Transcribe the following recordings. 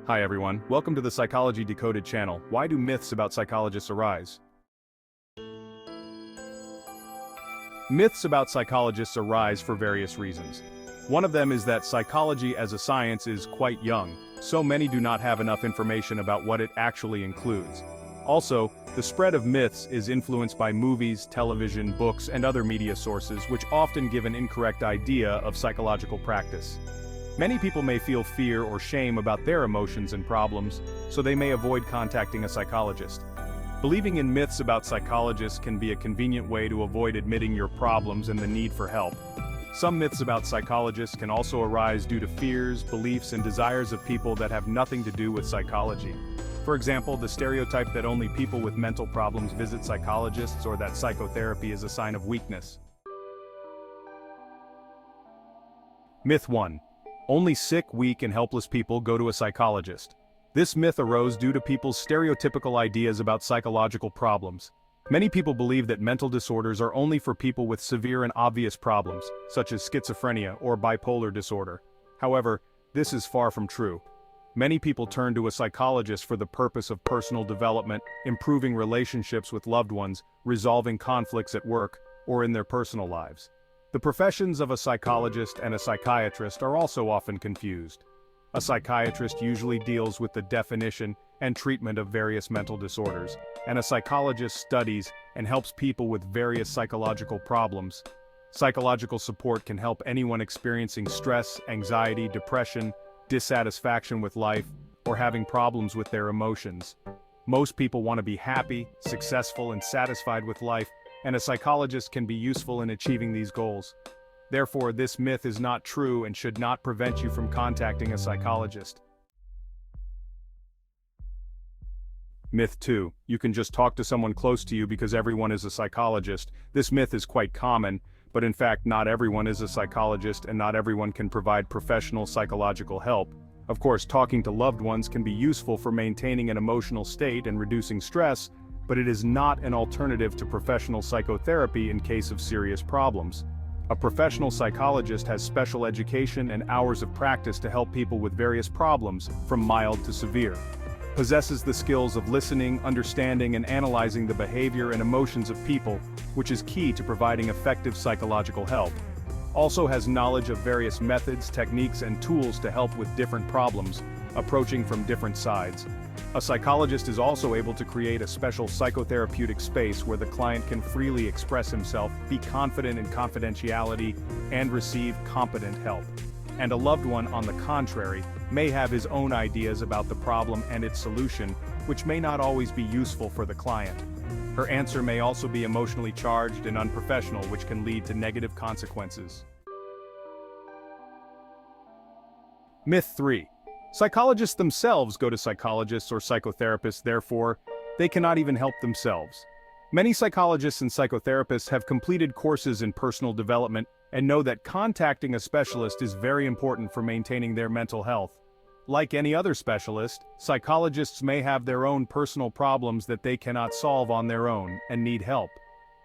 Hi everyone, welcome to the Psychology Decoded channel. Why do myths about psychologists arise? Myths about psychologists arise for various reasons. One of them is that psychology as a science is quite young, so many do not have enough information about what it actually includes. Also, the spread of myths is influenced by movies, television, books, and other media sources which often give an incorrect idea of psychological practice. Many people may feel fear or shame about their emotions and problems, so they may avoid contacting a psychologist. Believing in myths about psychologists can be a convenient way to avoid admitting your problems and the need for help. Some myths about psychologists can also arise due to fears, beliefs, and desires of people that have nothing to do with psychology. For example, the stereotype that only people with mental problems visit psychologists or that psychotherapy is a sign of weakness. Myth 1. Only sick, weak, and helpless people go to a psychologist. This myth arose due to people's stereotypical ideas about psychological problems. Many people believe that mental disorders are only for people with severe and obvious problems, such as schizophrenia or bipolar disorder. However, this is far from true. Many people turn to a psychologist for the purpose of personal development, improving relationships with loved ones, resolving conflicts at work, or in their personal lives. The professions of a psychologist and a psychiatrist are also often confused. A psychiatrist usually deals with the definition and treatment of various mental disorders, and a psychologist studies and helps people with various psychological problems. Psychological support can help anyone experiencing stress, anxiety, depression, dissatisfaction with life, or having problems with their emotions. Most people want to be happy, successful, and satisfied with life, and a psychologist can be useful in achieving these goals. Therefore, this myth is not true and should not prevent you from contacting a psychologist. Myth 2. You can just talk to someone close to you because everyone is a psychologist. This myth is quite common, but in fact not everyone is a psychologist and not everyone can provide professional psychological help. Of course, talking to loved ones can be useful for maintaining an emotional state and reducing stress, but it is not an alternative to professional psychotherapy in case of serious problems. A professional psychologist has special education and hours of practice to help people with various problems, from mild to severe. Possesses the skills of listening, understanding, and analyzing the behavior and emotions of people, which is key to providing effective psychological help. Also has knowledge of various methods, techniques, and tools to help with different problems, approaching from different sides. A psychologist is also able to create a special psychotherapeutic space where the client can freely express himself, be confident in confidentiality, and receive competent help. And a loved one, on the contrary, may have his own ideas about the problem and its solution, which may not always be useful for the client. Her answer may also be emotionally charged and unprofessional, which can lead to negative consequences. Myth 3. Psychologists themselves go to psychologists or psychotherapists, therefore, they cannot even help themselves. Many psychologists and psychotherapists have completed courses in personal development and know that contacting a specialist is very important for maintaining their mental health. Like any other specialist, psychologists may have their own personal problems that they cannot solve on their own and need help.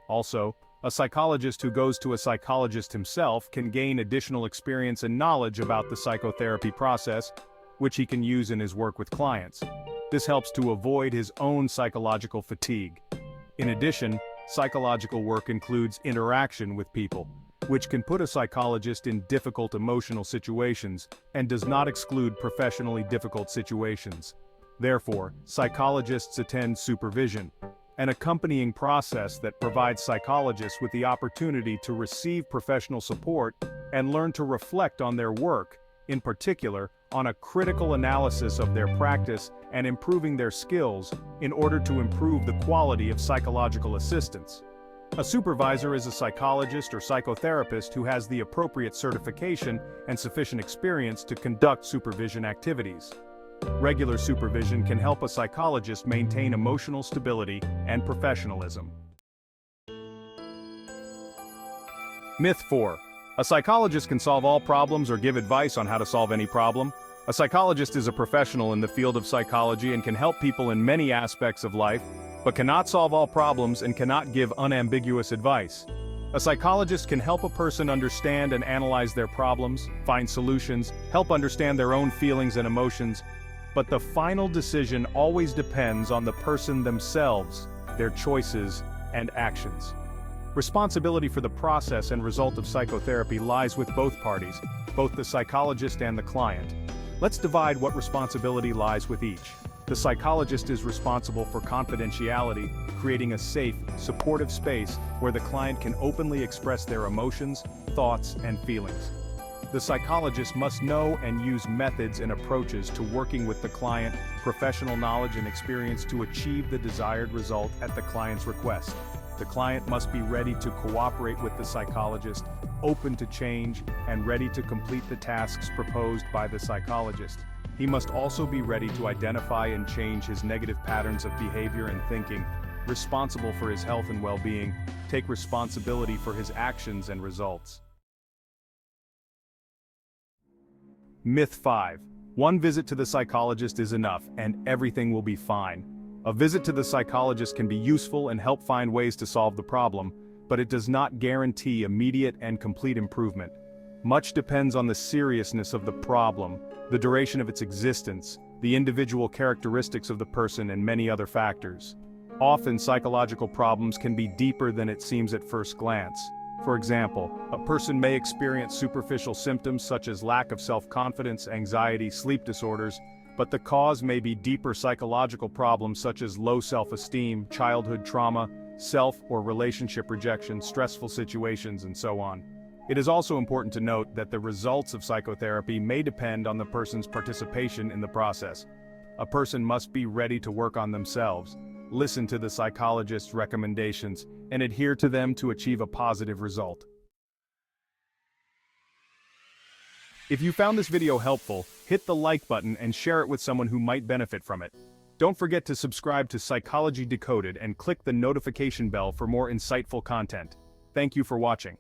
Also, a psychologist who goes to a psychologist himself can gain additional experience and knowledge about the psychotherapy process, which he can use in his work with clients. This helps to avoid his own psychological fatigue. In addition, psychological work includes interaction with people, which can put a psychologist in difficult emotional situations and does not exclude professionally difficult situations. Therefore, psychologists attend supervision, an accompanying process that provides psychologists with the opportunity to receive professional support and learn to reflect on their work, in particular, on a critical analysis of their practice and improving their skills in order to improve the quality of psychological assistance. A supervisor is a psychologist or psychotherapist who has the appropriate certification and sufficient experience to conduct supervision activities. Regular supervision can help a psychologist maintain emotional stability and professionalism. Myth 4. A psychologist can solve all problems or give advice on how to solve any problem. A psychologist is a professional in the field of psychology and can help people in many aspects of life, but cannot solve all problems and cannot give unambiguous advice. A psychologist can help a person understand and analyze their problems, find solutions, help understand their own feelings and emotions, But the final decision always depends on the person themselves, their choices, and actions. Responsibility for the process and result of psychotherapy lies with both parties, both the psychologist and the client. Let's divide what responsibility lies with each. The psychologist is responsible for confidentiality, creating a safe, supportive space where the client can openly express their emotions, thoughts, and feelings. The psychologist must know and use methods and approaches to working with the client, professional knowledge and experience to achieve the desired result at the client's request. The client must be ready to cooperate with the psychologist, open to change, and ready to complete the tasks proposed by the psychologist. He must also be ready to identify and change his negative patterns of behavior and thinking, responsible for his health and well-being, take responsibility for his actions and results. Myth 5. One visit to the psychologist is enough, and everything will be fine. A visit to the psychologist can be useful and help find ways to solve the problem, but it does not guarantee immediate and complete improvement. Much depends on the seriousness of the problem, the duration of its existence, the individual characteristics of the person, and many other factors. Often, psychological problems can be deeper than it seems at first glance. For example, a person may experience superficial symptoms such as lack of self-confidence, anxiety, sleep disorders, but the cause may be deeper psychological problems such as low self-esteem, childhood trauma, self or relationship rejection, stressful situations, and so on. It is also important to note that the results of psychotherapy may depend on the person's participation in the process. A person must be ready to work on themselves, listen to the psychologist's recommendations, and adhere to them to achieve a positive result. If you found this video helpful, hit the like button and share it with someone who might benefit from it. Don't forget to subscribe to Psychology Decoded and click the notification bell for more insightful content. Thank you for watching.